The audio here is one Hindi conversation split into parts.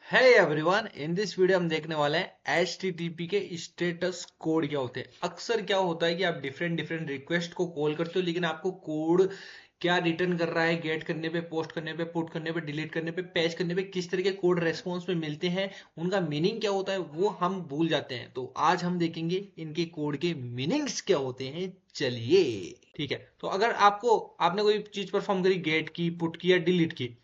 है एवरीवन, इन दिस वीडियो हम देखने वाले हैं HTTP के स्टेटस कोड क्या होते हैं। अक्सर क्या होता है कि आप डिफरेंट डिफरेंट रिक्वेस्ट को कॉल करते हो, लेकिन आपको कोड क्या रिटर्न कर रहा है, गेट करने पे, पोस्ट करने पे, पुट करने पे, डिलीट करने पे, पैच करने पे, किस तरह के कोड रेस्पॉन्स में मिलते हैं, उनका मीनिंग क्या होता है, वो हम भूल जाते हैं। तो आज हम देखेंगे इनके कोड के मीनिंग्स क्या होते हैं। चलिए, ठीक है। तो अगर आपने कोई चीज परफॉर्म करी, गेट की, पुट की या डिलीट की,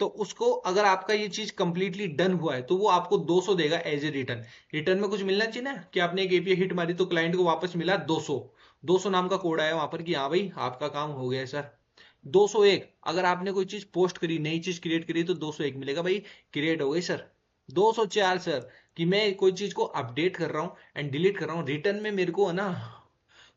तो उसको अगर आपका ये चीज कंप्लीटली डन हुआ है तो वो आपको 200 देगा एज ए रिटर्न। रिटर्न में कुछ मिलना चाहिए ना, कि आपने एक एपीआई हिट मारी तो क्लाइंट को वापस मिला 200। 200 नाम का कोड आया वहां पर कि हाँ भाई आपका काम हो गया है सर। 201 अगर आपने कोई चीज पोस्ट करी, नई चीज क्रिएट करी, तो 201 मिलेगा भाई, क्रिएट हो गई सर। 204 सर, कि मैं कोई चीज को अपडेट कर रहा हूँ एंड डिलीट कर रहा हूँ, रिटर्न में मेरे को है ना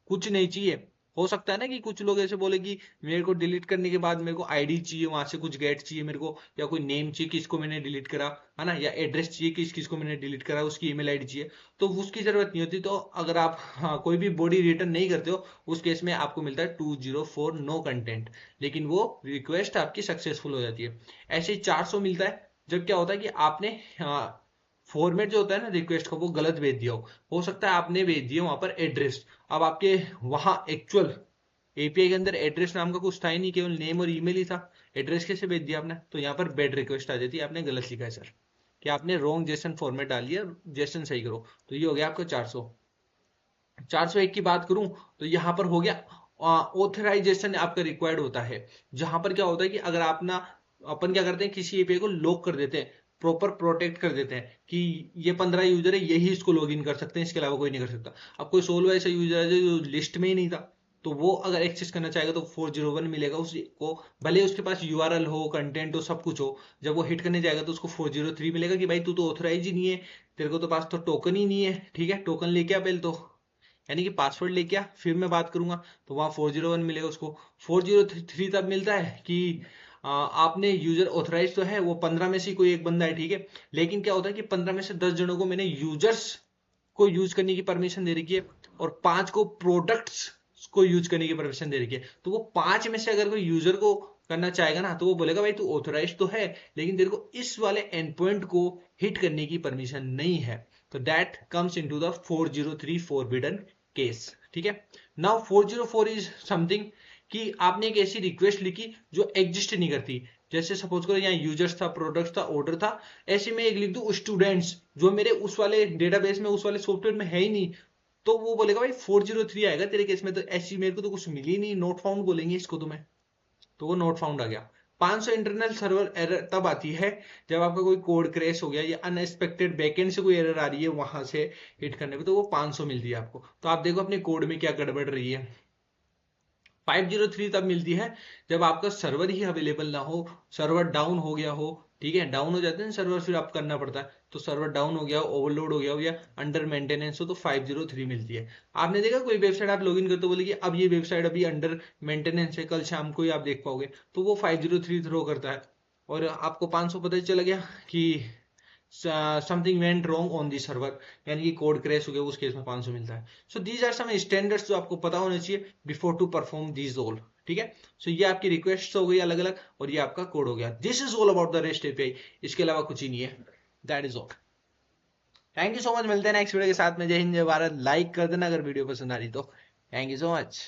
कुछ नहीं चाहिए। हो सकता है ना कि कुछ लोग ऐसे बोले कि मेरे को डिलीट करने के बाद मेरे को आईडी चाहिए, वहां से कुछ गेट चाहिए मेरे को, या कोई नेम चाहिए किसको मैंने डिलीट करा, है ना, या एड्रेस चाहिए किस किसको मैंने डिलीट करा, उसकी ईमेल आईडी चाहिए। तो उसकी जरूरत नहीं होती। तो अगर आप कोई भी बॉडी रिटर्न नहीं करते हो, उस केस में आपको मिलता है 204 नो कंटेंट, लेकिन वो रिक्वेस्ट आपकी सक्सेसफुल हो जाती है। ऐसे ही 400 मिलता है जब क्या होता है कि आपने फॉर्मेट जो होता है ना रिक्वेस्ट का, वो गलत भेज दिया हो सकता है आपने भेज दिया वहां पर एड्रेस। अब आपके वहां एक्चुअल एपीआई के अंदर एड्रेस नाम का कुछ था ही नहीं, केवल नेम और ईमेल ही था। एड्रेस कैसे भेज दिया आपने? तो यहाँ पर बैड रिक्वेस्ट आ जाती है, आपने गलत लिखा है सर, कि आपने रॉन्ग जेसन फॉर्मेट डाल दिया, जेसन सही करो। तो ये हो गया आपका 400। 401 की बात करूं तो यहां पर हो गया ऑथराइजेशन आपका रिक्वायर्ड होता है। जहां पर क्या होता है कि अगर अपन क्या करते हैं, किसी एपीआई को लॉक कर देते हैं, प्रॉपर प्रोटेक्ट कर देते हैं कि ये 15 यूजर है, यही इसको लॉग इन कर सकते हैं, इसके अलावा कोई नहीं कर सकता। अब कोई 16 ऐसा यूजर है जो लिस्ट में ही नहीं था, तो वो अगर एक्सेस करना चाहेगा तो 401 मिलेगा उसको। भले उसके पास यूआरएल हो, कंटेंट हो, सब कुछ हो, जब वो हिट करने जाएगा तो उसको 403 मिलेगा कि भाई तू तो ऑथराइज ही नहीं है, तेरे को तो पास तो टोकन ही नहीं है। ठीक है, टोकन लेके आ पहले तो, यानी कि पासवर्ड लेके आ, फिर मैं बात करूंगा। तो वहां 401 मिलेगा उसको। 403 तब मिलता है कि आपने यूजर ऑथराइज तो है, वो 15 में से कोई एक बंदा है, ठीक है, लेकिन क्या होता है कि 15 में से 10 जनों को मैंने यूजर्स को यूज करने की परमिशन दे रखी है, और 5 को प्रोडक्ट्स को यूज करने की परमिशन दे रखी है। तो वो 5 में से अगर कोई यूजर को करना चाहेगा ना, तो वो बोलेगा भाई तू ऑथराइज तो है, लेकिन तेरे को इस वाले एंड पॉइंट को हिट करने की परमिशन नहीं है। तो that comes into the 403 forbidden case. ठीक है। नाउ 404 इज समथिंग कि आपने एक ऐसी रिक्वेस्ट लिखी जो एग्जिस्ट नहीं करती। जैसे सपोज करो यहाँ यूजर्स था, प्रोडक्ट्स था, ऑर्डर था, ऐसे में एक लिख दूं स्टूडेंट्स, जो मेरे उस वाले डेटाबेस में, उस वाले सॉफ्टवेयर में है ही नहीं। तो वो बोलेगा भाई 403 आएगा तेरे केस में, तो ऐसी मेरे को तो कुछ मिली नहीं, नोट फाउंड बोलेंगे इसको तुम्हें। तो वो नोट फाउंड आ गया। 500 इंटरनल सर्वर एरर तब आती है जब आपका कोई कोड क्रैश हो गया, या अनएक्सपेक्टेड बैकएंड से कोई एरर आ रही है वहां से हिट करने पे, तो वो 500 मिलती है आपको। तो आप देखो अपने कोड में क्या गड़बड़ रही है। 503 तब मिलती है जब आपका सर्वर ही अवेलेबल ना हो, सर्वर डाउन हो गया हो। ठीक है, डाउन हो जाते हैं सर्वर, फिर आप करना पड़ता है। तो सर्वर डाउन हो गया हो, ओवरलोड हो गया हो, या अंडर मेंटेनेंस हो, तो 503 मिलती है। आपने देखा कोई वेबसाइट आप लॉगिन करते हो, बोले कि अब ये वेबसाइट अभी अंडर मेंटेनेंस है, कल शाम को ही आप देख पाओगे, तो वो 503 थ्रो करता है। और आपको 500 पता चला गया कि something went wrong on the server, यानी कि कोड क्रैश हो गया, उस केस में 500 मिलता है। So these are some standards जो आपको पता होने चाहिए before to perform these all. ठीक है। सो ये आपकी रिक्वेस्ट हो गई अलग अलग, और ये आपका कोड हो गया। This is all about the rest API, इसके अलावा कुछ ही नहीं है। That is all. Thank you so much, मिलते हैं नेक्स्ट वीडियो के साथ में। जय हिंद, जय भारत। लाइक कर देना अगर वीडियो पसंद आ रही तो। Thank you so much.